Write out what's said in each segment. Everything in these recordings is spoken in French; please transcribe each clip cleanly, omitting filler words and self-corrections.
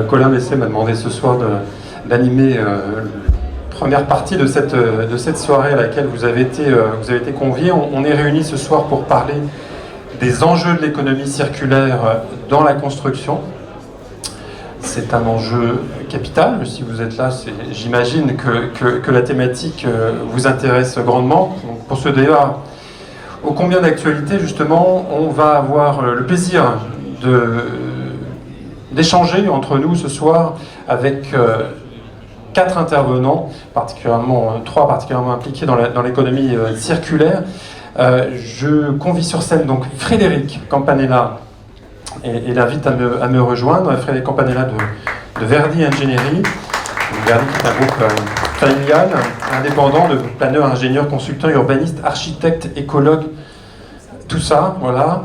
Colin Messet m'a demandé ce soir d'animer la première partie de cette soirée à laquelle vous avez été conviés. On est réunis ce soir pour parler des enjeux de l'économie circulaire dans la construction. C'est un enjeu capital. Si vous êtes là, j'imagine que la thématique vous intéresse grandement. Donc, pour ce débat ô combien d'actualité, justement, on va avoir le plaisir d'échanger entre nous ce soir avec 4 intervenants, trois particulièrement impliqués dans l'économie circulaire. Je convie sur scène donc Frédéric Campanella et l'invite à me rejoindre. Frédéric Campanella de Verdi Engineering. Verdi est un groupe familial, indépendant, de planeurs, ingénieurs, consultants, urbanistes, architectes, écologues, tout ça, voilà.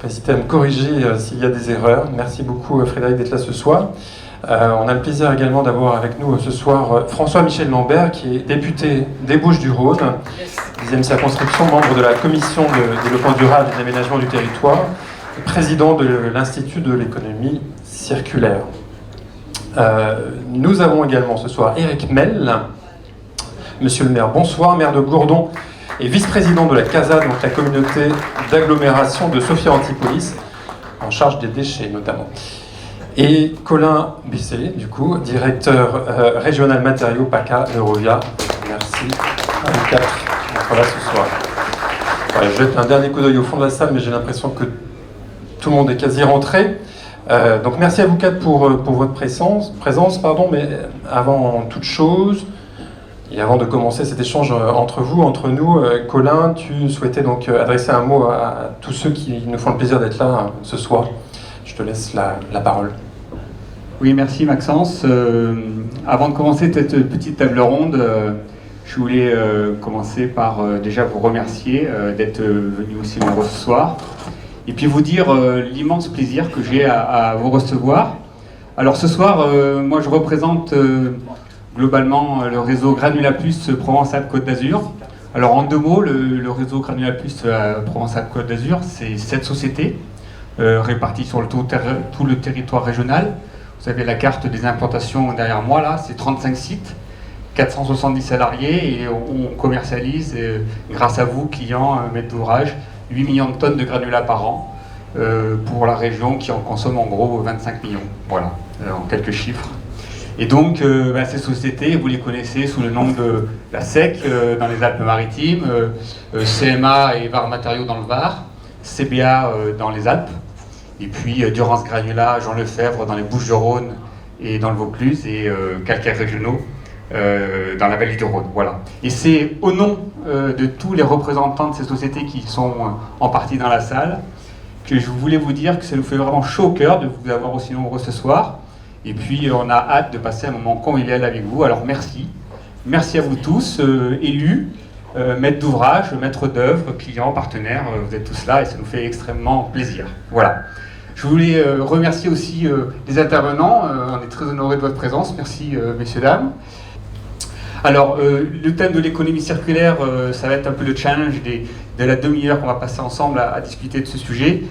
N'hésitez à me corriger s'il y a des erreurs. Merci beaucoup Frédéric d'être là ce soir. On a le plaisir également d'avoir avec nous ce soir François-Michel Lambert, qui est député des Bouches-du-Rhône, 10e circonscription, membre de la commission de développement durable et d'aménagement du territoire, et président de l'Institut de l'économie circulaire. Nous avons également ce soir Éric Mel, monsieur le maire, bonsoir, maire de Gourdon et vice-président de la CASA, donc la communauté d'agglomération de Sophia Antipolis, en charge des déchets notamment. Et Colin Messet, du coup, directeur régional matériaux PACA Eurovia. Merci à vous 4 d'être là ce soir. Voilà, je jette un dernier coup d'œil au fond de la salle, mais j'ai l'impression que tout le monde est quasi rentré. Donc merci à vous 4 pour votre présence, mais avant toute chose, et avant de commencer cet échange entre nous, Colin, tu souhaitais donc adresser un mot à tous ceux qui nous font le plaisir d'être là ce soir. Je te laisse la parole. Oui, merci Maxence. Avant de commencer cette petite table ronde, je voulais commencer par déjà vous remercier d'être venu aussi nombreux ce soir. Et puis vous dire l'immense plaisir que j'ai à vous recevoir. Alors ce soir, moi je représente globalement le réseau Granulaplus Provence-Alpes-Côte d'Azur. Alors en 2 mots, le réseau Granulaplus Provence-Alpes-Côte d'Azur, c'est 7 sociétés réparties sur tout le territoire régional. Vous avez la carte des implantations derrière moi là, c'est 35 sites, 470 salariés et on commercialise, grâce à vous, clients, maîtres d'ouvrage, 8 millions de tonnes de granulats par an pour la région qui en consomme en gros 25 millions. Voilà, en quelques chiffres. Et donc, ces sociétés, vous les connaissez sous le nom de la SEC dans les Alpes-Maritimes, CMA et Var Matériaux dans le Var, CBA dans les Alpes, et puis Durance Granulat, Jean Lefebvre dans les Bouches-du-Rhône et dans le Vaucluse, et Calcaires Régionaux dans la vallée du Rhône. Voilà. Et c'est au nom de tous les représentants de ces sociétés qui sont en partie dans la salle que je voulais vous dire que ça nous fait vraiment chaud au cœur de vous avoir aussi nombreux ce soir. Et puis on a hâte de passer un moment convivial avec vous. Alors merci. Merci à vous tous, élus, maîtres d'ouvrage, maîtres d'œuvre, clients, partenaires. Vous êtes tous là et ça nous fait extrêmement plaisir. Voilà. Je voulais remercier aussi les intervenants. On est très honorés de votre présence. Merci messieurs, dames. Alors, le thème de l'économie circulaire, ça va être un peu le challenge de la demi-heure qu'on va passer ensemble à discuter de ce sujet.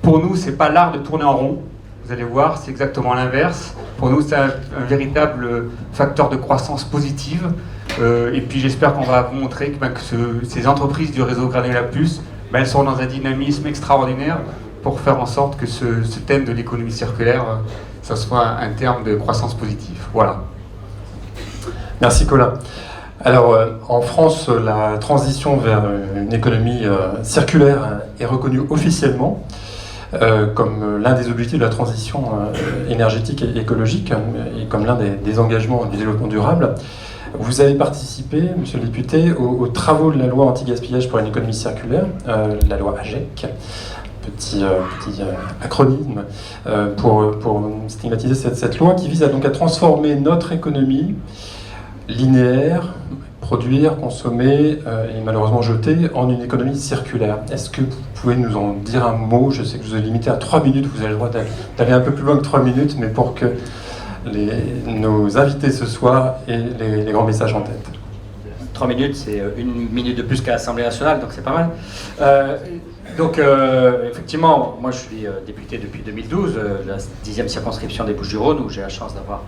Pour nous, c'est pas l'art de tourner en rond. Vous allez voir, c'est exactement l'inverse. Pour nous, c'est un véritable facteur de croissance positive. Et puis, j'espère qu'on va vous montrer que ces entreprises du réseau Granulaplus, elles sont dans un dynamisme extraordinaire pour faire en sorte que ce thème de l'économie circulaire, ça soit un terme de croissance positive. Voilà. Merci Colin. Alors en France, la transition vers une économie circulaire est reconnue officiellement comme l'un des objectifs de la transition énergétique et écologique et comme l'un des engagements du développement durable. Vous avez participé, monsieur le député, aux travaux de la loi anti-gaspillage pour une économie circulaire, la loi AGEC, petit acronyme pour stigmatiser cette loi qui vise donc à transformer notre économie linéaire, produire, consommer et malheureusement jeter en une économie circulaire. Est-ce que vous pouvez nous en dire un mot? Je sais que je vous ai limité à 3 minutes, vous avez le droit d'aller un peu plus loin que 3 minutes, mais pour que nos invités ce soir aient les grands messages en tête. 3 minutes, c'est 1 minute de plus qu'à l'Assemblée nationale, donc c'est pas mal. Donc, effectivement, moi je suis député depuis 2012, la 10e circonscription des Bouches-du-Rhône, où j'ai la chance d'avoir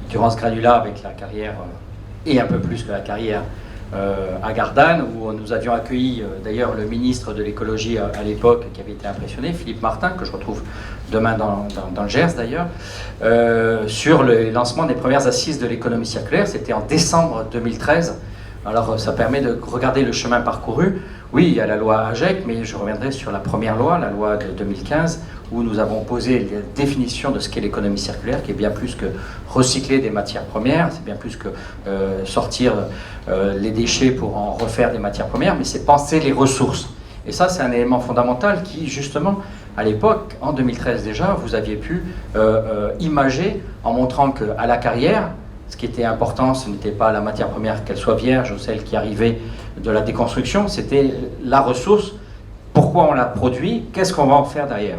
durant ce granulat avec la carrière, et un peu plus que la carrière, à Gardanne, où nous avions accueilli d'ailleurs le ministre de l'écologie à l'époque, qui avait été impressionné, Philippe Martin, que je retrouve demain dans le Gers d'ailleurs, sur le lancement des premières assises de l'économie circulaire. C'était en décembre 2013. Alors ça permet de regarder le chemin parcouru. Oui, il y a la loi AGEC, mais je reviendrai sur la première loi, la loi de 2015, où nous avons posé la définition de ce qu'est l'économie circulaire, qui est bien plus que recycler des matières premières, c'est bien plus que sortir les déchets pour en refaire des matières premières, mais c'est penser les ressources. Et ça, c'est un élément fondamental qui, justement, à l'époque, en 2013 déjà, vous aviez pu imager en montrant qu'à la carrière, ce qui était important, ce n'était pas la matière première, qu'elle soit vierge ou celle qui arrivait de la déconstruction, c'était la ressource, pourquoi on la produit, qu'est-ce qu'on va en faire derrière.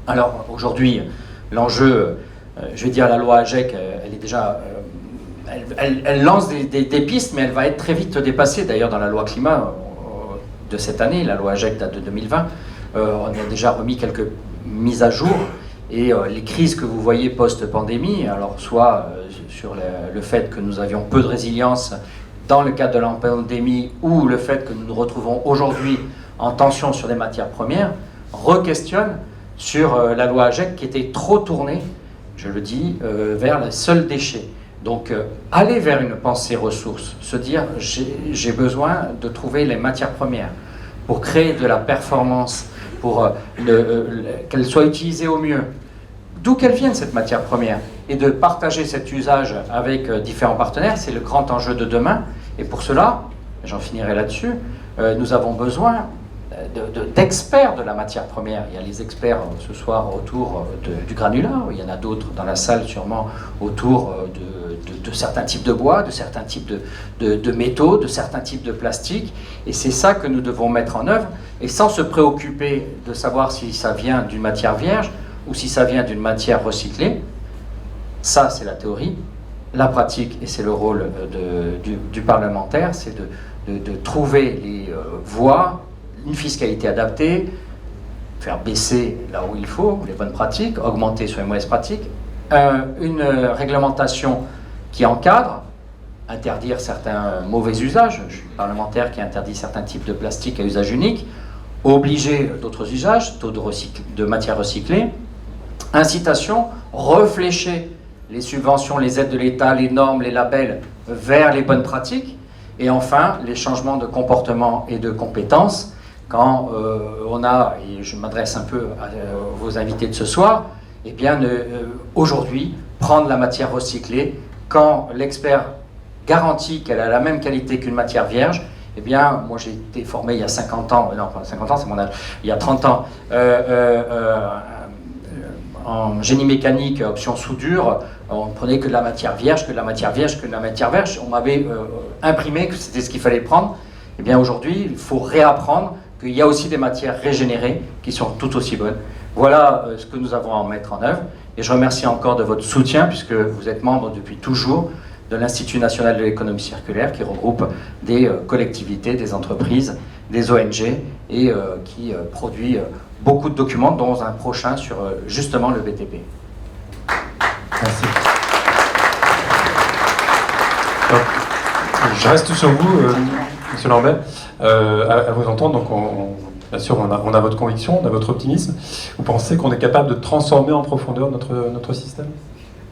Alors aujourd'hui, l'enjeu, je vais dire la loi AGEC, elle est déjà, elle lance des pistes, mais elle va être très vite dépassée. D'ailleurs, dans la loi climat de cette année, la loi AGEC date de 2020, on a déjà remis quelques mises à jour. Et les crises que vous voyez post-pandémie, alors soit sur le fait que nous avions peu de résilience dans le cadre de la pandémie, ou le fait que nous nous retrouvons aujourd'hui en tension sur des matières premières, re-questionne sur la loi AGEC qui était trop tournée, je le dis, vers le seul déchet. Donc aller vers une pensée ressource, se dire j'ai besoin de trouver les matières premières pour créer de la performance, pour qu'elle soit utilisée au mieux, d'où qu'elle vienne cette matière première, et de partager cet usage avec différents partenaires, c'est le grand enjeu de demain. Et pour cela, j'en finirai là-dessus, nous avons besoin d'experts de la matière première. Il y a les experts ce soir autour du granulat, il y en a d'autres dans la salle sûrement autour de certains types de bois, de certains types de métaux, de certains types de plastiques, et c'est ça que nous devons mettre en œuvre, et sans se préoccuper de savoir si ça vient d'une matière vierge ou si ça vient d'une matière recyclée. Ça, c'est la théorie. La pratique, et c'est le rôle du parlementaire, c'est de trouver les voies, une fiscalité adaptée, faire baisser là où il faut les bonnes pratiques, augmenter sur les mauvaises pratiques, une réglementation qui encadre, interdire certains mauvais usages. Je suis parlementaire qui interdit certains types de plastique à usage unique, obliger d'autres usages, taux de matières recyclées, incitation, réfléchir les subventions, les aides de l'État, les normes, les labels vers les bonnes pratiques, et enfin les changements de comportement et de compétences quand on a, et je m'adresse un peu à vos invités de ce soir, eh bien aujourd'hui prendre la matière recyclée quand l'expert garantit qu'elle a la même qualité qu'une matière vierge. Eh bien, moi j'ai été formé il y a 50 ans, non pas 50 ans, c'est mon âge, il y a 30 ans, en génie mécanique, option soudure, on ne prenait que de la matière vierge, que de la matière vierge, que de la matière vierge. On m'avait imprimé que c'était ce qu'il fallait prendre. Eh bien aujourd'hui, il faut réapprendre qu'il y a aussi des matières régénérées qui sont tout aussi bonnes. Voilà ce que nous avons à mettre en œuvre. Et je remercie encore de votre soutien, puisque vous êtes membre depuis toujours de l'Institut national de l'économie circulaire, qui regroupe des collectivités, des entreprises, des ONG, et qui produit beaucoup de documents, dont un prochain sur justement le BTP. Merci. Donc, je reste sur vous, Monsieur Lambert, à vous entendre. Donc, bien sûr, on a votre conviction, on a votre optimisme. Vous pensez qu'on est capable de transformer en profondeur notre système?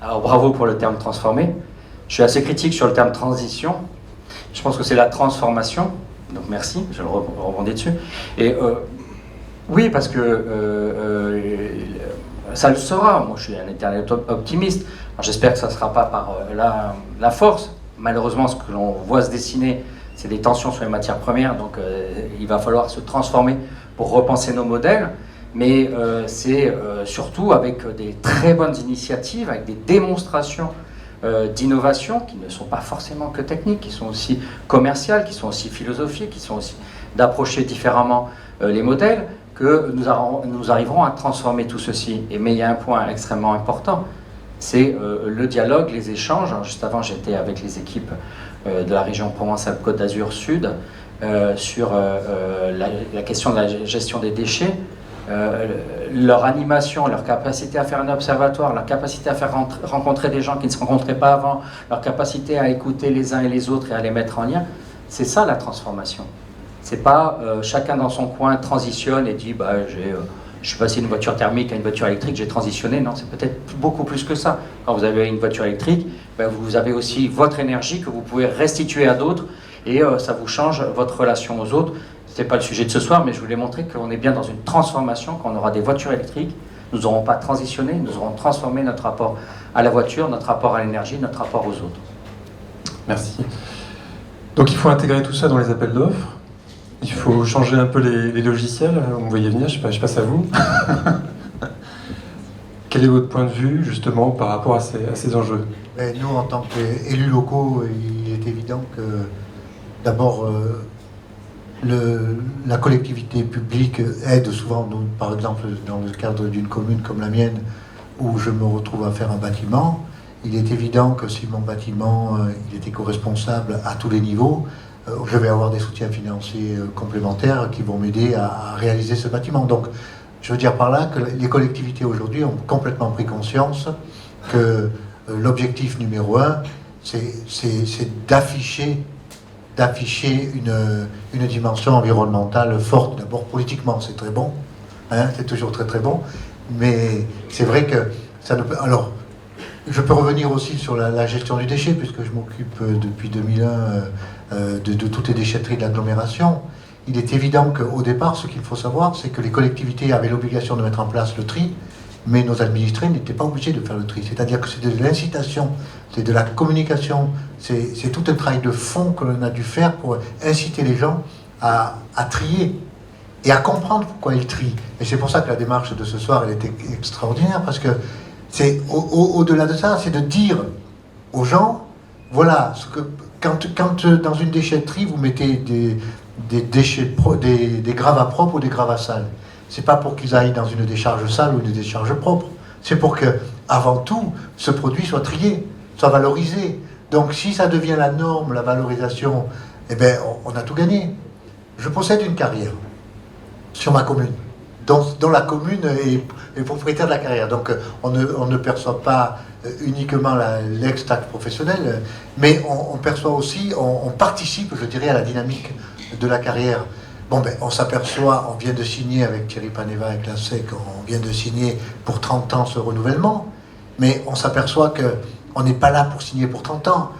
Alors, bravo pour le terme transformer. Je suis assez critique sur le terme transition. Je pense que c'est la transformation. Donc, merci, je le rebondis dessus. Et oui, parce que ça le sera. Moi, je suis un éternel optimiste. J'espère que ça ne sera pas par la force. Malheureusement, ce que l'on voit se dessiner, c'est des tensions sur les matières premières. Donc, il va falloir se transformer pour repenser nos modèles. Mais c'est surtout avec des très bonnes initiatives, avec des démonstrations d'innovation qui ne sont pas forcément que techniques, qui sont aussi commerciales, qui sont aussi philosophiques, qui sont aussi d'approcher différemment les modèles, que nous arriverons à transformer tout ceci. Mais il y a un point extrêmement important, c'est le dialogue, les échanges. Alors, juste avant, j'étais avec les équipes de la région Provence-Alpes-Côte d'Azur Sud, sur la question de la gestion des déchets. Leur animation, leur capacité à faire un observatoire, leur capacité à faire rencontrer des gens qui ne se rencontraient pas avant, leur capacité à écouter les uns et les autres et à les mettre en lien, c'est ça la transformation. C'est pas chacun dans son coin transitionne et dit je suis passé d'une voiture thermique à une voiture électrique, j'ai transitionné. Non, c'est peut-être beaucoup plus que ça. Quand vous avez une voiture électrique, vous avez aussi votre énergie que vous pouvez restituer à d'autres et ça vous change votre relation aux autres. Ce n'est pas le sujet de ce soir, mais je voulais montrer qu'on est bien dans une transformation, qu'on aura des voitures électriques. Nous n'aurons pas transitionné, nous aurons transformé notre rapport à la voiture, notre rapport à l'énergie, notre rapport aux autres. Merci. Donc il faut intégrer tout ça dans les appels d'offres. Il faut changer un peu les logiciels. Vous me voyez venir, je passe à vous. Quel est votre point de vue, justement, par rapport à ces enjeux? Nous, en tant qu'élus locaux, il est évident que, d'abord, la collectivité publique aide souvent, nous, par exemple, dans le cadre d'une commune comme la mienne, où je me retrouve à faire un bâtiment. Il est évident que si mon bâtiment il est éco-responsable à tous les niveaux, je vais avoir des soutiens financiers complémentaires qui vont m'aider à réaliser ce bâtiment. Donc, je veux dire par là que les collectivités aujourd'hui ont complètement pris conscience que l'objectif numéro un, c'est d'afficher une dimension environnementale forte. D'abord, politiquement, c'est très bon, hein, c'est toujours très très bon, mais c'est vrai que ça ne peut... Alors, je peux revenir aussi sur la gestion du déchet, puisque je m'occupe depuis 2001 de toutes les déchetteries de l'agglomération. Il est évident qu'au départ, ce qu'il faut savoir, c'est que les collectivités avaient l'obligation de mettre en place le tri, mais nos administrés n'étaient pas obligés de faire le tri. C'est-à-dire que c'est de l'incitation, c'est de la communication, c'est tout un travail de fond que l'on a dû faire pour inciter les gens à trier et à comprendre pourquoi ils trient. Et c'est pour ça que la démarche de ce soir, elle était extraordinaire, parce que c'est au-delà de ça, c'est de dire aux gens, voilà, quand dans une déchetterie, vous mettez des déchets, des gravats propres ou des gravats sales, c'est pas pour qu'ils aillent dans une décharge sale ou une décharge propre, c'est pour que, avant tout, ce produit soit trié, soit valorisé. Donc si ça devient la norme, la valorisation, eh bien, on a tout gagné. Je possède une carrière sur ma commune, dont la commune est propriétaire de la carrière. Donc on ne perçoit pas uniquement l'ex-taxe professionnelle, mais on perçoit aussi, on participe, je dirais, à la dynamique de la carrière. Bon, on s'aperçoit, on vient de signer avec Thierry Paneva et Classec, on vient de signer pour 30 ans ce renouvellement, mais on s'aperçoit qu'on n'est pas là pour signer pour 30 ans.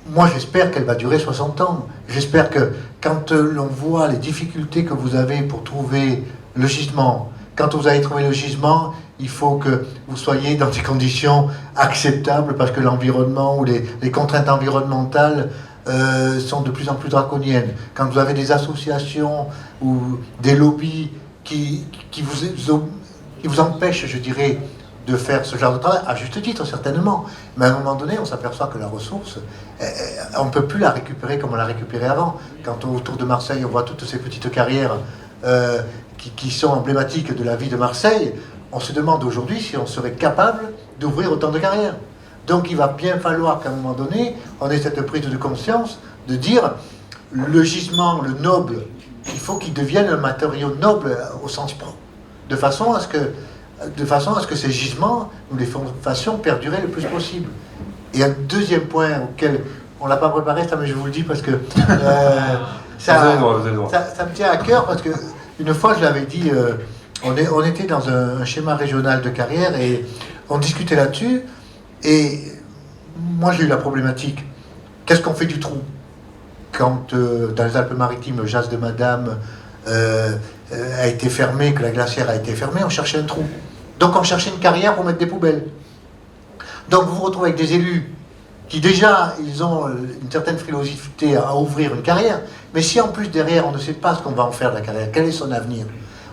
Moi, j'espère qu'elle va durer 60 ans. J'espère que quand l'on voit les difficultés que vous avez pour trouver le gisement, quand vous avez trouvé le gisement, il faut que vous soyez dans des conditions acceptables, parce que l'environnement ou les contraintes environnementales sont de plus en plus draconiennes. Quand vous avez des associations ou des lobbies qui vous empêchent, je dirais, de faire ce genre de travail, à juste titre certainement, mais à un moment donné, on s'aperçoit que la ressource, on ne peut plus la récupérer comme on l'a récupérée avant. Quand autour de Marseille, on voit toutes ces petites carrières qui sont emblématiques de la vie de Marseille, on se demande aujourd'hui si on serait capable d'ouvrir autant de carrières. Donc il va bien falloir qu'à un moment donné, on ait cette prise de conscience de dire le gisement, le noble, il faut qu'il devienne un matériau noble au sens propre, de façon à ce que ces gisements, nous les fassions perdurer le plus possible. Et un deuxième point auquel on ne l'a pas préparé, ça, mais je vous le dis parce que ça me tient à cœur, parce que une fois je l'avais dit, on était dans un schéma régional de carrière et on discutait là-dessus. Et moi j'ai eu la problématique, qu'est-ce qu'on fait du trou? Quand dans les Alpes-Maritimes, le Jas de Madame a été fermé, que la glacière a été fermée, on cherchait un trou. Donc on cherchait une carrière pour mettre des poubelles. Donc vous vous retrouvez avec des élus qui déjà, ils ont une certaine frilosité à ouvrir une carrière, mais si en plus derrière on ne sait pas ce qu'on va en faire de la carrière, quel est son avenir,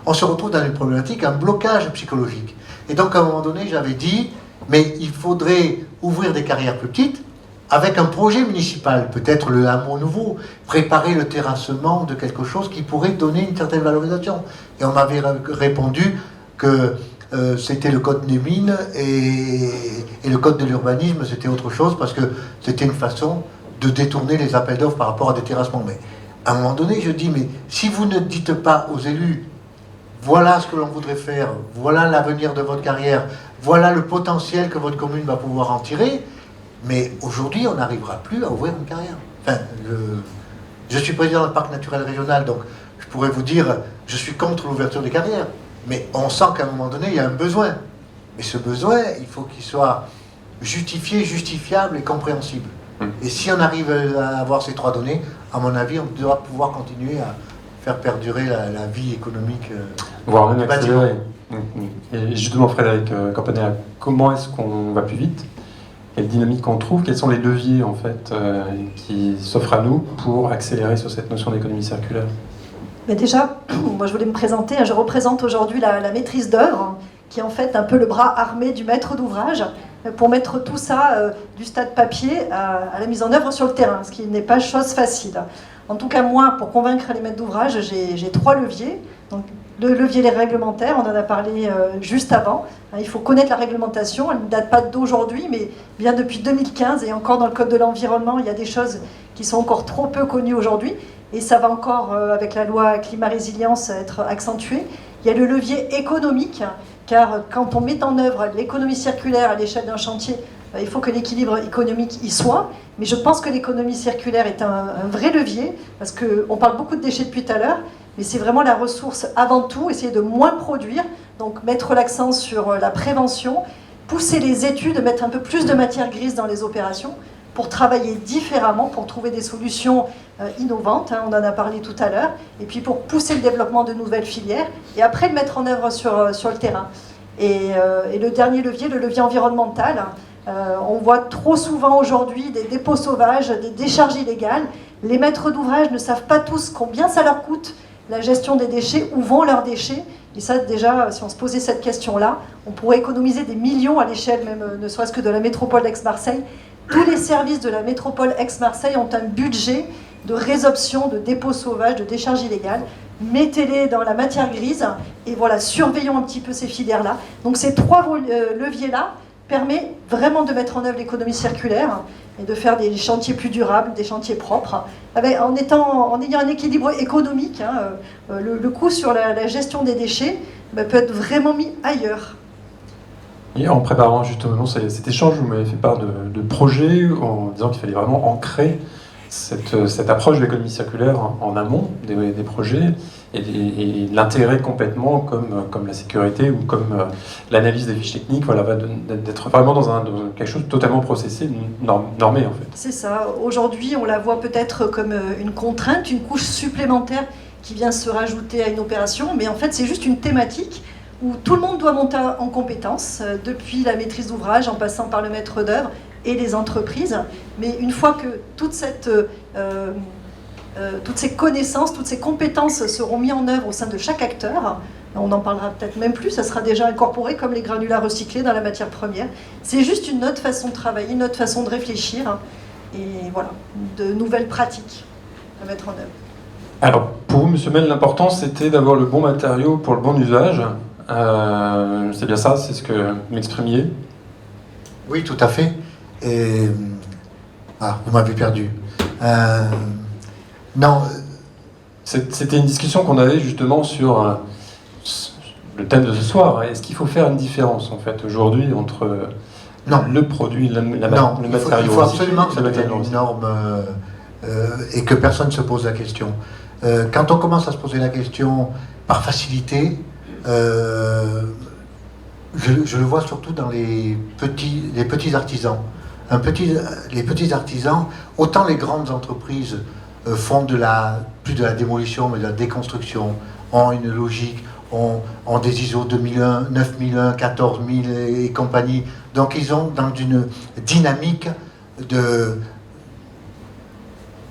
on se retrouve dans une problématique, un blocage psychologique. Et donc à un moment donné, j'avais dit, mais il faudrait ouvrir des carrières plus petites avec un projet municipal, peut-être le hameau nouveau, préparer le terrassement de quelque chose qui pourrait donner une certaine valorisation. Et on m'avait répondu que c'était le code des mines et le code de l'urbanisme, c'était autre chose, parce que c'était une façon de détourner les appels d'offres par rapport à des terrassements. Mais à un moment donné, je dis, mais si vous ne dites pas aux élus, voilà ce que l'on voudrait faire, voilà l'avenir de votre carrière, voilà le potentiel que votre commune va pouvoir en tirer, mais aujourd'hui, on n'arrivera plus à ouvrir une carrière. Enfin, je suis président du parc naturel régional, donc je pourrais vous dire, je suis contre l'ouverture des carrières, mais on sent qu'à un moment donné, il y a un besoin. Mais ce besoin, il faut qu'il soit justifié, justifiable et compréhensible. Et si on arrive à avoir ces 3 données, à mon avis, on doit pouvoir continuer à faire perdurer la vie économique. Voire même accélérer. Et justement, Frédéric Campanella, comment est-ce qu'on va plus vite? Quelle dynamique on trouve? Quels sont les leviers en fait qui s'offrent à nous pour accélérer sur cette notion d'économie circulaire? Mais déjà, moi je voulais me présenter. Je représente aujourd'hui la maîtrise d'œuvre, qui est en fait un peu le bras armé du maître d'ouvrage, pour mettre tout ça du stade papier à la mise en œuvre sur le terrain, ce qui n'est pas chose facile. En tout cas, moi, pour convaincre les maîtres d'ouvrage, j'ai 3 leviers. Donc, le levier réglementaire, on en a parlé juste avant. Il faut connaître la réglementation, elle ne date pas d'aujourd'hui, mais bien depuis 2015, et encore dans le Code de l'environnement, il y a des choses qui sont encore trop peu connues aujourd'hui, et ça va encore, avec la loi climat-résilience, être accentué. Il y a le levier économique, car quand on met en œuvre l'économie circulaire à l'échelle d'un chantier, il faut que l'équilibre économique y soit. Mais je pense que l'économie circulaire est un vrai levier, parce qu'on parle beaucoup de déchets depuis tout à l'heure, mais c'est vraiment la ressource avant tout, essayer de moins produire, donc mettre l'accent sur la prévention, pousser les études, mettre un peu plus de matière grise dans les opérations, pour travailler différemment, pour trouver des solutions innovantes, on en a parlé tout à l'heure, et puis pour pousser le développement de nouvelles filières, et après le mettre en œuvre sur le terrain. Et le dernier levier, le levier environnemental, on voit trop souvent aujourd'hui des dépôts sauvages, des décharges illégales. Les maîtres d'ouvrage ne savent pas tous combien ça leur coûte, la gestion des déchets, où vont leurs déchets. Et ça, déjà, si on se posait cette question-là, on pourrait économiser des millions à l'échelle même, ne serait-ce que de la métropole d'Aix-Marseille. Tous les services de la métropole Aix-Marseille ont un budget de résorption de dépôts sauvages, de décharges illégales. Mettez-les dans la matière grise et voilà, surveillons un petit peu ces filières-là. Donc ces 3 leviers-là permettent vraiment de mettre en œuvre l'économie circulaire et de faire des chantiers plus durables, des chantiers propres, en ayant un équilibre économique. Le coût sur la gestion des déchets peut être vraiment mis ailleurs. Et en préparant justement cet échange, vous m'avez fait part de projets en disant qu'il fallait vraiment ancrer cette approche de l'économie circulaire en amont des projets et l'intégrer complètement comme la sécurité ou comme l'analyse des fiches techniques, voilà, d'être vraiment dans quelque chose de totalement processé, normé en fait. C'est ça. Aujourd'hui, on la voit peut-être comme une contrainte, une couche supplémentaire qui vient se rajouter à une opération, mais en fait c'est juste une thématique où tout le monde doit monter en compétences, depuis la maîtrise d'ouvrage en passant par le maître d'œuvre et les entreprises. Mais une fois que toutes ces connaissances, toutes ces compétences seront mises en œuvre au sein de chaque acteur, on en parlera peut-être même plus, ça sera déjà incorporé comme les granulats recyclés dans la matière première. C'est juste une autre façon de travailler, une autre façon de réfléchir, et voilà, de nouvelles pratiques à mettre en œuvre. Alors, pour vous, M. Mel, l'important c'était d'avoir le bon matériau pour le bon usage. C'est bien ça, c'est ce que vous m'exprimiez? Oui, tout à fait. Et... Ah, vous m'avez perdu. Non. C'était une discussion qu'on avait justement sur le thème de ce soir. Est-ce qu'il faut faire une différence en fait aujourd'hui entre le produit, le matériau? Il faut absolument que ça devienne une norme et que personne ne se pose la question. Quand on commence à se poser la question par facilité, je le vois surtout dans les petits artisans. Les petits artisans, autant les grandes entreprises font plus de la démolition, mais de la déconstruction, ont une logique, ont des ISO 2001, 9001, 14000 et compagnie. Donc ils sont dans une dynamique de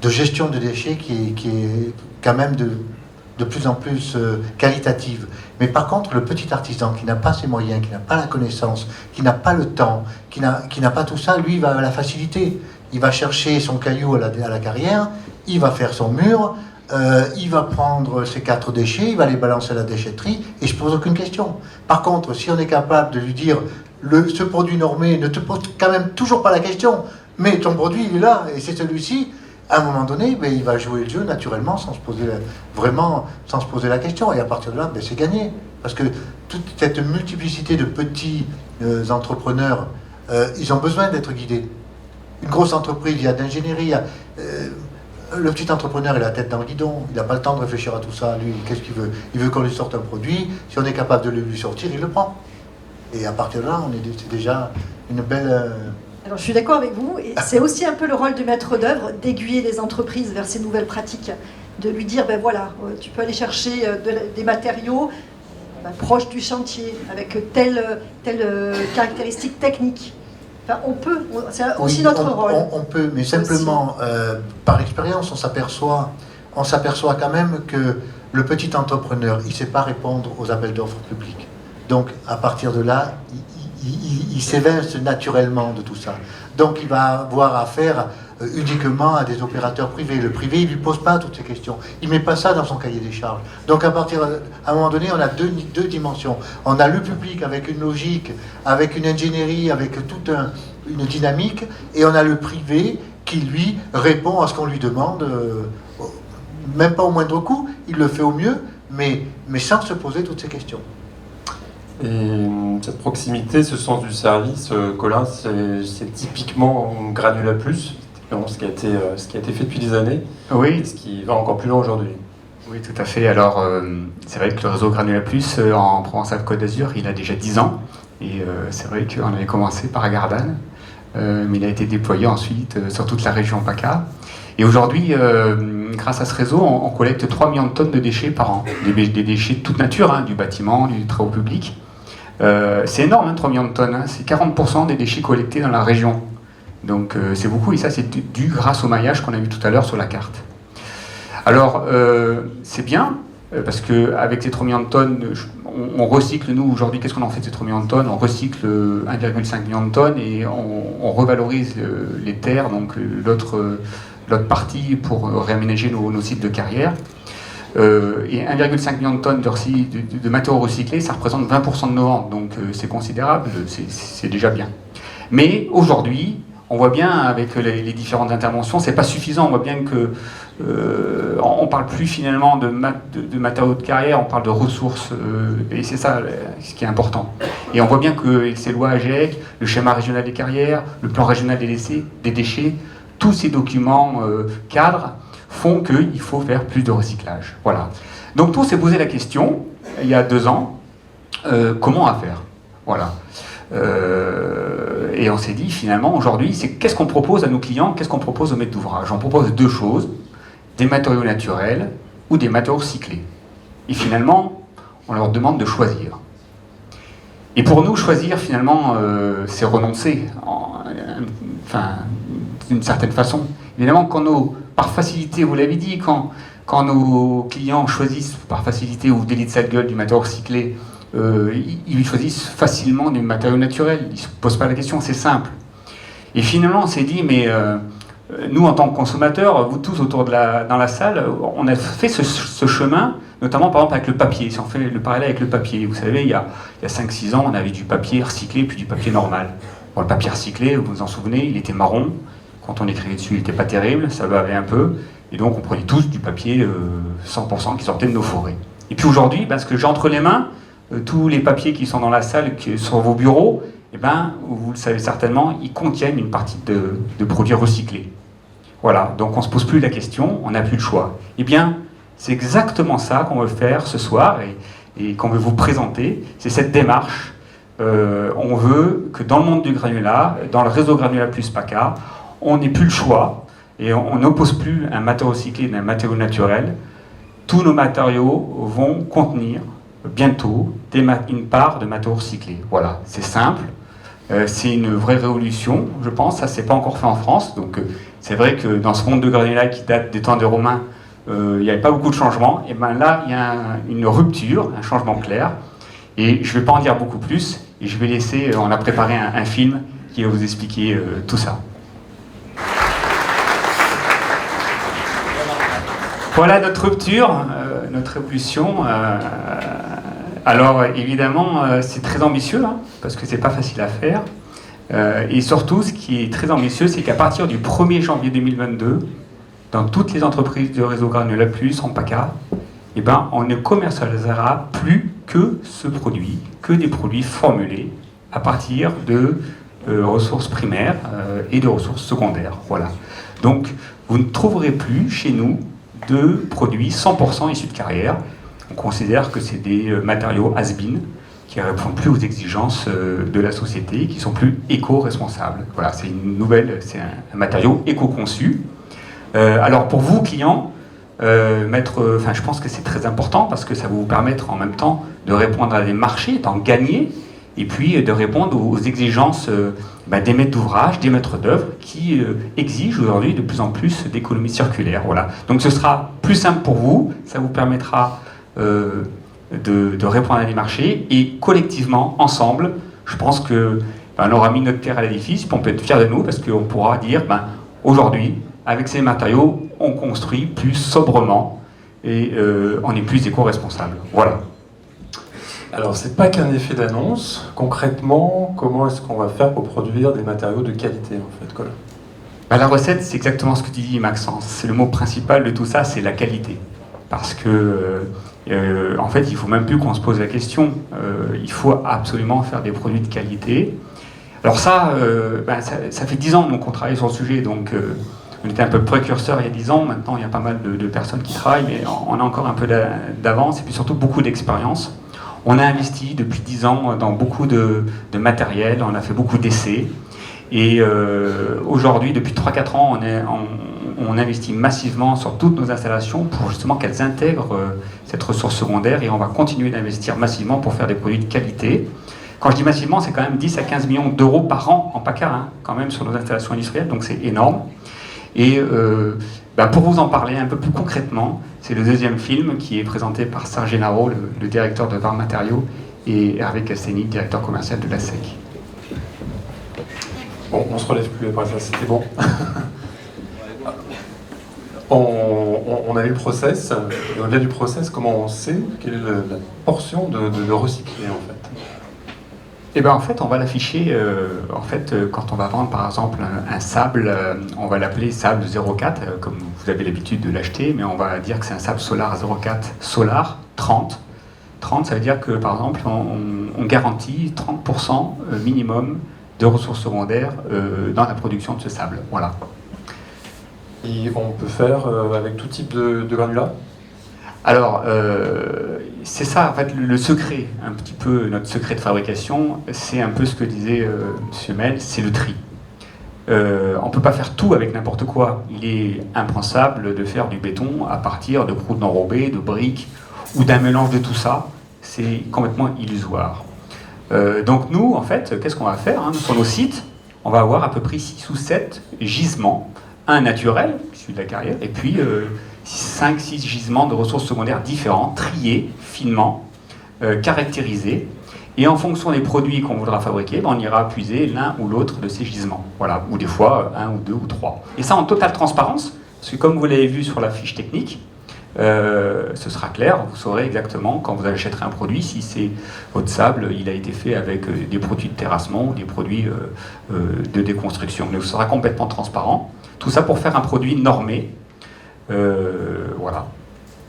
gestion de déchets qui est quand même de plus en plus qualitative. Mais par contre, le petit artisan qui n'a pas ses moyens, qui n'a pas la connaissance, qui n'a pas le temps, qui n'a pas tout ça, lui, il va à la facilité. Il va chercher son caillou à la carrière, il va faire son mur, il va prendre ses 4 déchets, il va les balancer à la déchetterie, et je ne pose aucune question. Par contre, si on est capable de lui dire, ce produit normé, ne te pose quand même toujours pas la question, mais ton produit, il est là, et c'est celui-ci, À un moment donné, ben, il va jouer le jeu naturellement sans se poser la question. Et à partir de là, ben, c'est gagné. Parce que toute cette multiplicité de petits entrepreneurs, ils ont besoin d'être guidés. Une grosse entreprise, il y a d'ingénierie, le petit entrepreneur, il a la tête dans le guidon, il n'a pas le temps de réfléchir à tout ça. Lui, qu'est-ce qu'il veut? Il veut qu'on lui sorte un produit, si on est capable de le lui sortir, il le prend. Et à partir de là, c'est déjà une belle... Alors je suis d'accord avec vous, et c'est aussi un peu le rôle du maître d'œuvre d'aiguiller les entreprises vers ces nouvelles pratiques, de lui dire, ben voilà, tu peux aller chercher des matériaux proches du chantier, avec telle caractéristique technique. Enfin, on peut, c'est aussi oui, notre rôle. On peut, mais simplement, par expérience, on s'aperçoit quand même que le petit entrepreneur, il ne sait pas répondre aux appels d'offres publics. Donc, à partir de là, il s'évince naturellement de tout ça. Donc, il va avoir affaire uniquement à des opérateurs privés. Le privé, il ne lui pose pas toutes ces questions. Il ne met pas ça dans son cahier des charges. Donc, à un moment donné, on a deux dimensions. On a le public avec une logique, avec une ingénierie, avec toute une dynamique, et on a le privé qui, lui, répond à ce qu'on lui demande, même pas au moindre coût, il le fait au mieux, mais sans se poser toutes ces questions. Et cette proximité, ce sens du service, Colin, c'est typiquement Granula Plus, ce qui a été fait depuis des années, Oui. Et ce qui va encore plus loin aujourd'hui. Oui, tout à fait. Alors, c'est vrai que le réseau Granula Plus en Provence-Alpes-Côte d'Azur, il a déjà 10 ans. Et c'est vrai qu'on avait commencé par Gardanne, mais il a été déployé ensuite sur toute la région PACA. Et aujourd'hui, grâce à ce réseau, on collecte 3 millions de tonnes de déchets par an. Des déchets de toute nature, du bâtiment, du travaux public. C'est énorme, 3 millions de tonnes. C'est 40% des déchets collectés dans la région. Donc c'est beaucoup, et ça c'est dû grâce au maillage qu'on a vu tout à l'heure sur la carte. Alors c'est bien, parce qu'avec ces 3 millions de tonnes, on recycle, nous aujourd'hui, qu'est-ce qu'on en fait de ces 3 millions de tonnes? On recycle 1,5 million de tonnes et on revalorise les terres, donc l'autre partie pour réaménager nos sites de carrière. Et 1,5 million de tonnes de matériaux recyclés, ça représente 20% de nos ventes, donc c'est considérable, c'est déjà bien. Mais aujourd'hui, on voit bien avec les différentes interventions, c'est pas suffisant. On voit bien que on parle plus finalement de matériaux de carrière, on parle de ressources, et c'est ça ce qui est important. Et on voit bien que ces lois AGEC, le schéma régional des carrières, le plan régional des déchets, tous ces documents cadres font qu'il faut faire plus de recyclage. Voilà. Donc on s'est posé la question il y a 2 ans, comment faire? Voilà. Et on s'est dit finalement aujourd'hui, c'est qu'est-ce qu'on propose à nos clients, qu'est-ce qu'on propose aux maîtres d'ouvrage? On propose 2 choses, des matériaux naturels ou des matériaux recyclés. Et finalement, on leur demande de choisir. Et pour nous, choisir finalement, c'est renoncer, d'une certaine façon. Évidemment, par facilité, vous l'avez dit, quand nos clients choisissent par facilité ou délit de sale gueule du matériau recyclé, ils choisissent facilement des matériaux naturels, ils ne se posent pas la question, c'est simple. Et finalement, on s'est dit, mais nous, en tant que consommateurs, vous tous autour dans la salle, on a fait ce chemin, notamment par exemple avec le papier. Si on fait le parallèle avec le papier, vous savez, il y a 5-6 ans, on avait du papier recyclé puis du papier normal. Bon, le papier recyclé, vous vous en souvenez, il était marron. Quand on écrivait dessus, il n'était pas terrible, ça bavait un peu. Et donc, on prenait tous du papier 100% qui sortait de nos forêts. Et puis aujourd'hui, ce que j'ai entre les mains, tous les papiers qui sont dans la salle, qui sont sur vos bureaux, vous le savez certainement, ils contiennent une partie de produits recyclés. Voilà, donc on ne se pose plus la question, on n'a plus le choix. Eh bien, c'est exactement ça qu'on veut faire ce soir et qu'on veut vous présenter. C'est cette démarche. On veut que dans le monde du granulat, dans le réseau Granula Plus PACA, on n'ait plus le choix et on n'oppose plus un matériau recyclé d'un matériau naturel. Tous nos matériaux vont contenir bientôt une part de matériaux recyclés. Voilà, c'est simple, c'est une vraie révolution, je pense, ça c'est pas encore fait en France, donc c'est vrai que dans ce monde de granulat qui date des temps des Romains, il n'y avait pas beaucoup de changements, et là il y a une rupture, un changement clair, et je ne vais pas en dire beaucoup plus, et je vais laisser, on a préparé un film qui va vous expliquer tout ça. Voilà notre rupture, notre révolution. Alors évidemment, c'est très ambitieux, parce que c'est pas facile à faire. Et surtout, ce qui est très ambitieux, c'est qu'à partir du 1er janvier 2022, dans toutes les entreprises de réseau Granulat Plus en PACA, eh ben, on ne commercialisera plus que ce produit, que des produits formulés à partir de ressources primaires et de ressources secondaires. Voilà. Donc, vous ne trouverez plus chez nous de produits 100% issus de carrière. On considère que c'est des matériaux has-been qui ne répondent plus aux exigences de la société, qui sont plus éco-responsables. Voilà, c'est une nouvelle, c'est un matériau éco-conçu. Alors pour vous, clients, je pense que c'est très important parce que ça va vous permettre en même temps de répondre à des marchés, d'en gagner, et puis de répondre aux exigences des maîtres d'ouvrage, des maîtres d'œuvre qui exigent aujourd'hui de plus en plus d'économie circulaire. Voilà. Donc ce sera plus simple pour vous, ça vous permettra de répondre à des marchés, et collectivement, ensemble, je pense que on aura mis notre pierre à l'édifice, puis on peut être fier de nous parce qu'on pourra dire aujourd'hui, avec ces matériaux, on construit plus sobrement et on est plus éco-responsable. Voilà. Alors, c'est pas qu'un effet d'annonce. Concrètement, comment est-ce qu'on va faire pour produire des matériaux de qualité, en fait, Colin ? La recette, c'est exactement ce que tu dis, Maxence. C'est le mot principal de tout ça, c'est la qualité. Parce que, en fait, il ne faut même plus qu'on se pose la question. Il faut absolument faire des produits de qualité. Alors ça fait 10 ans qu'on travaille sur le sujet, donc on était un peu précurseurs il y a 10 ans. Maintenant, il y a pas mal de personnes qui travaillent, mais on a encore un peu d'avance et puis surtout beaucoup d'expérience. On a investi depuis 10 ans dans beaucoup de matériel, on a fait beaucoup d'essais. Et aujourd'hui, depuis 3-4 ans, on investit massivement sur toutes nos installations pour justement qu'elles intègrent cette ressource secondaire, et on va continuer d'investir massivement pour faire des produits de qualité. Quand je dis massivement, c'est quand même 10 à 15 millions d'euros par an en PACA, quand même, sur nos installations industrielles, donc c'est énorme. Et pour vous en parler un peu plus concrètement, c'est le deuxième film qui est présenté par Serge Génaro, le directeur de VAR Matériaux, et Hervé Castagny, directeur commercial de la SEC. Bon, on se relève plus après ça, c'était bon. On a eu le process, et au-delà du process, comment on sait quelle est la portion de recycler, en fait ? En fait, on va l'afficher, quand on va vendre par exemple un sable, on va l'appeler sable 04, comme vous avez l'habitude de l'acheter, mais on va dire que c'est un sable Solar 04, Solar 30. 30, ça veut dire que par exemple, on garantit 30% minimum de ressources secondaires dans la production de ce sable. Voilà. Et on peut faire avec tout type de granulats ? Alors, c'est ça, en fait, le secret, un petit peu, notre secret de fabrication, c'est un peu ce que disait M. Mel, c'est le tri. On ne peut pas faire tout avec n'importe quoi. Il est impensable de faire du béton à partir de croûtes enrobées, de briques, ou d'un mélange de tout ça. C'est complètement illusoire. Donc nous, en fait, qu'est-ce qu'on va faire sur nos sites, on va avoir à peu près 6 ou 7 gisements, un naturel, issu de la carrière, et puis 5-6 gisements de ressources secondaires différents, triés, finement, caractérisés. Et en fonction des produits qu'on voudra fabriquer, on ira puiser l'un ou l'autre de ces gisements. Voilà. Ou des fois, 1 ou 2 ou 3. Et ça en totale transparence, parce que comme vous l'avez vu sur la fiche technique, ce sera clair, vous saurez exactement quand vous achèterez un produit si c'est votre sable, il a été fait avec des produits de terrassement ou des produits de déconstruction. Donc ce sera complètement transparent. Tout ça pour faire un produit normé. Voilà.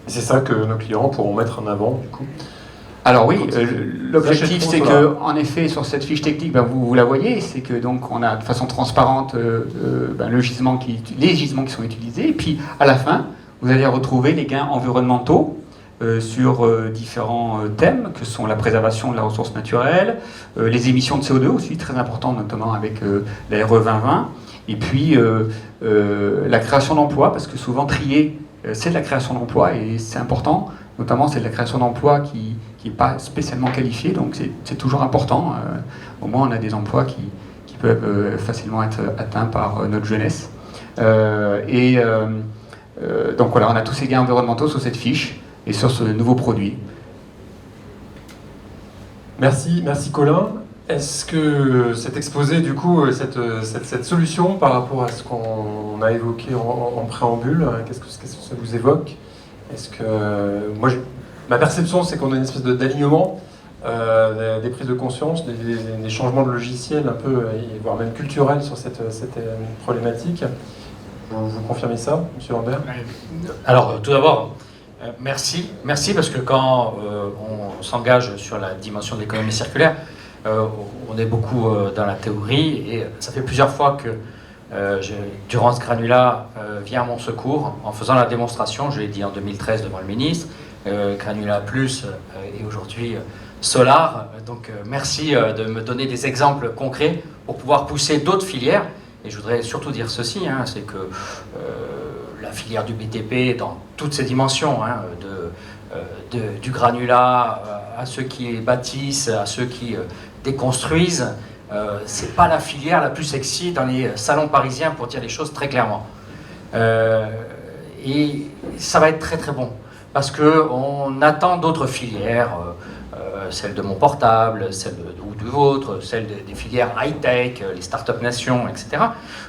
Et c'est ça que nos clients pourront mettre en avant, du coup. Alors oui, l'objectif c'est que, en effet, sur cette fiche technique, vous la voyez, c'est que donc on a de façon transparente les gisements qui sont utilisés, et puis à la fin, vous allez retrouver les gains environnementaux sur différents thèmes, que sont la préservation de la ressource naturelle, les émissions de CO2 aussi, très important, notamment avec la RE 2020, et puis la création d'emplois, parce que souvent trier, c'est de la création d'emplois, et c'est important, notamment c'est de la création d'emplois qui n'est pas spécialement qualifiée, donc c'est toujours important. Au moins on a des emplois qui peuvent facilement être atteints par notre jeunesse. Donc voilà, on a tous ces gains environnementaux sur cette fiche et sur ce nouveau produit. Merci Colin. Est-ce que cet exposé, du coup, cette solution par rapport à ce qu'on a évoqué en préambule, qu'est-ce que ça vous évoque ? Est-ce que ma perception, c'est qu'on a une espèce d'alignement, des prises de conscience, des changements de logiciel un peu, voire même culturels sur cette problématique. Vous confirmez ça, M. Lambert? Alors, tout d'abord, merci. Merci parce que quand on s'engage sur la dimension de l'économie circulaire, on est beaucoup dans la théorie et ça fait plusieurs fois que Durance Granulat vient à mon secours en faisant la démonstration, je l'ai dit en 2013 devant le ministre, Granulat Plus et aujourd'hui Solar. Donc merci de me donner des exemples concrets pour pouvoir pousser d'autres filières. Et je voudrais surtout dire ceci, c'est que la filière du BTP dans toutes ses dimensions, du granulat à ceux qui bâtissent, à ceux qui déconstruisent, c'est pas la filière la plus sexy dans les salons parisiens pour dire les choses très clairement. Et ça va être très très bon parce qu'on attend d'autres filières, celle de mon portable, ou du vôtre, celle des filières high-tech, les start-up nations, etc.,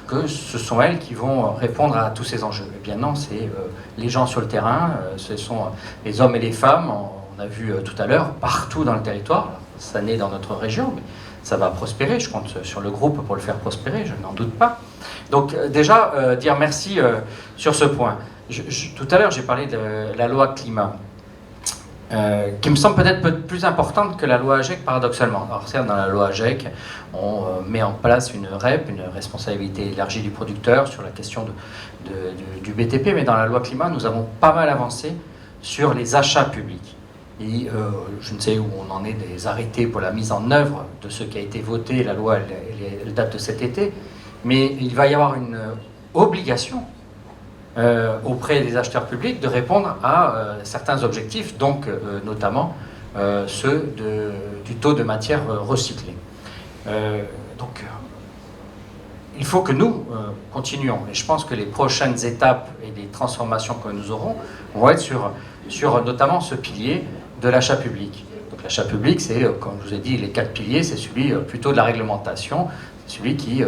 que ce sont elles qui vont répondre à tous ces enjeux. Eh bien non, c'est les gens sur le terrain, ce sont les hommes et les femmes, on a vu tout à l'heure, partout dans le territoire. Alors, ça naît dans notre région, mais ça va prospérer, je compte sur le groupe pour le faire prospérer, je n'en doute pas. Donc déjà, dire merci sur ce point. Tout à l'heure, j'ai parlé de la loi climat. Qui me semble peut-être plus importante que la loi AGEC, paradoxalement. Alors certes, dans la loi AGEC, on met en place une REP, une responsabilité élargie du producteur, sur la question du BTP, mais dans la loi climat, nous avons pas mal avancé sur les achats publics. Et je ne sais où on en est des arrêtés pour la mise en œuvre de ce qui a été voté, la loi elle date de cet été, mais il va y avoir une obligation auprès des acheteurs publics de répondre à certains objectifs, donc notamment ceux du taux de matière recyclée. Donc il faut que nous continuions, et je pense que les prochaines étapes et les transformations que nous aurons vont être sur notamment ce pilier de l'achat public. Donc l'achat public, c'est, comme je vous ai dit, les 4 piliers, c'est celui plutôt de la réglementation, c'est celui qui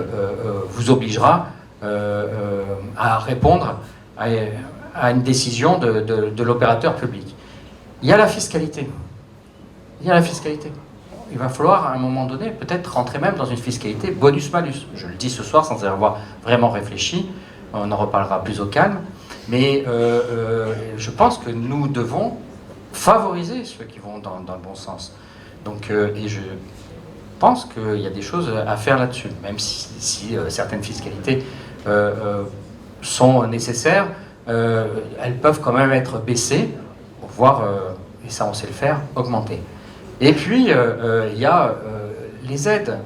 vous obligera à répondre à une décision de l'opérateur public. Il y a la fiscalité. Il y a la fiscalité. Il va falloir, à un moment donné, peut-être rentrer même dans une fiscalité bonus-malus. Je le dis ce soir sans y avoir vraiment réfléchi. On en reparlera plus au calme. Mais je pense que nous devons favoriser ceux qui vont dans le bon sens. Donc, et je pense qu'il y a des choses à faire là-dessus, même si certaines fiscalités sont nécessaires, elles peuvent quand même être baissées, voire, et ça on sait le faire, augmenter. Et puis, il y a les aides.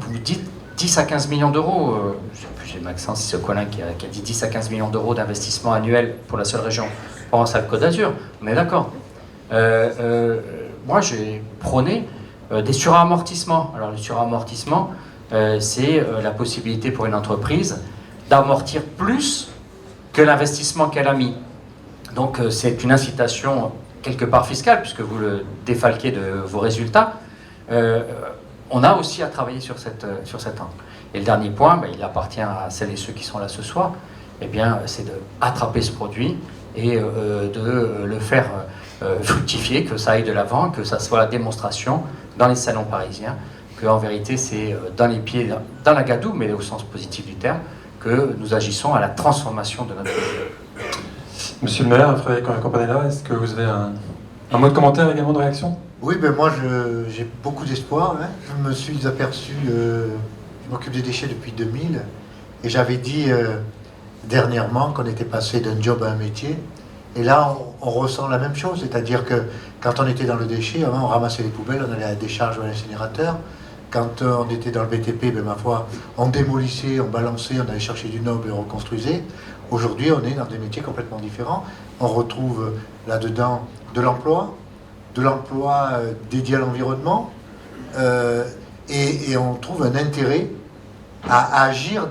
Vous dites 10 à 15 millions d'euros, je ne sais plus, c'est Maxence, c'est Colin qui a dit 10 à 15 millions d'euros d'investissement annuel pour la seule région. On pense à Côte d'Azur, on est d'accord. Moi, j'ai prôné des suramortissements. Alors, le suramortissement, c'est la possibilité pour une entreprise d'amortir plus que l'investissement qu'elle a mis. Donc c'est une incitation quelque part fiscale, puisque vous le défalquez de vos résultats. On a aussi à travailler sur cet angle. Et le dernier point, il appartient à celles et ceux qui sont là ce soir, c'est d'attraper ce produit et de le faire fructifier, que ça aille de l'avant, que ça soit la démonstration dans les salons parisiens, qu'en vérité c'est dans les pieds, dans la gadoue, mais au sens positif du terme, que nous agissons à la transformation de notre pays. Monsieur le maire, Frédéric Campanella, est-ce que vous avez un mot de commentaire également, de réaction? Oui, moi j'ai beaucoup d'espoir. Je me suis aperçu, je m'occupe des déchets depuis 2000, et j'avais dit dernièrement qu'on était passé d'un job à un métier. Et là, on ressent la même chose, c'est-à-dire que quand on était dans le déchet, avant, on ramassait les poubelles, on allait à la décharge ou à l'incinérateur. Quand on était dans le BTP, ma foi, on démolissait, on balançait, on allait chercher du noble et on reconstruisait. Aujourd'hui, on est dans des métiers complètement différents. On retrouve là-dedans de l'emploi dédié à l'environnement, et on trouve un intérêt à agir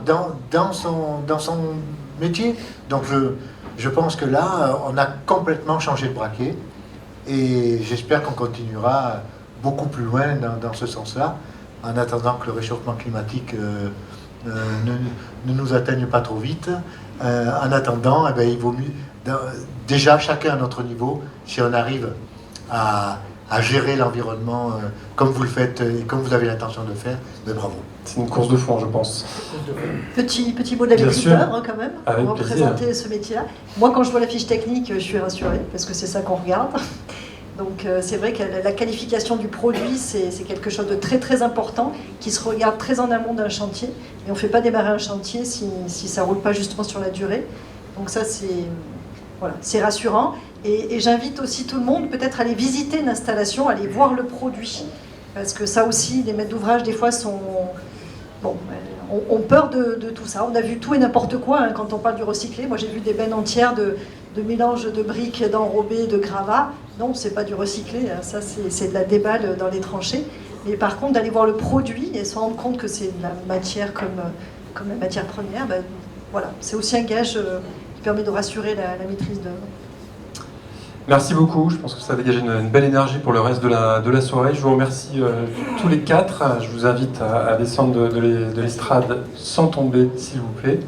dans son métier. Donc je pense que là, on a complètement changé de braquet, et j'espère qu'on continuera beaucoup plus loin dans ce sens-là, en attendant que le réchauffement climatique ne nous atteigne pas trop vite. En attendant, il vaut mieux, déjà chacun à notre niveau, si on arrive à gérer l'environnement comme vous le faites et comme vous avez l'intention de le faire, bravo. C'est une course de fond, je pense. Petit mot de la Bien maîtrise sûr. d'œuvre, quand même, Avec pour plaisir. représenter ce métier-là. Moi, quand je vois la fiche technique, je suis rassurée, parce que c'est ça qu'on regarde. Donc c'est vrai que la qualification du produit, c'est quelque chose de très très important, qui se regarde très en amont d'un chantier. Et on ne fait pas démarrer un chantier si ça ne roule pas justement sur la durée. Donc ça, c'est rassurant. Et j'invite aussi tout le monde peut-être à aller visiter une installation, à aller voir le produit. Parce que ça aussi, les maîtres d'ouvrage, des fois, ont peur de tout ça. On a vu tout et n'importe quoi hein, quand on parle du recyclé. Moi, j'ai vu des bennes entières de mélange de briques d'enrobés, de gravats. Non, c'est pas du recyclé. Hein. Ça, c'est de la déballe dans les tranchées. Mais par contre, d'aller voir le produit et se rendre compte que c'est de la matière comme la matière première, ben, voilà. C'est aussi un gage qui permet de rassurer la maîtrise d'œuvre. Merci beaucoup, je pense que ça a dégagé une belle énergie pour le reste de la soirée. Je vous remercie tous les quatre. Je vous invite à descendre de l'estrade sans tomber, s'il vous plaît.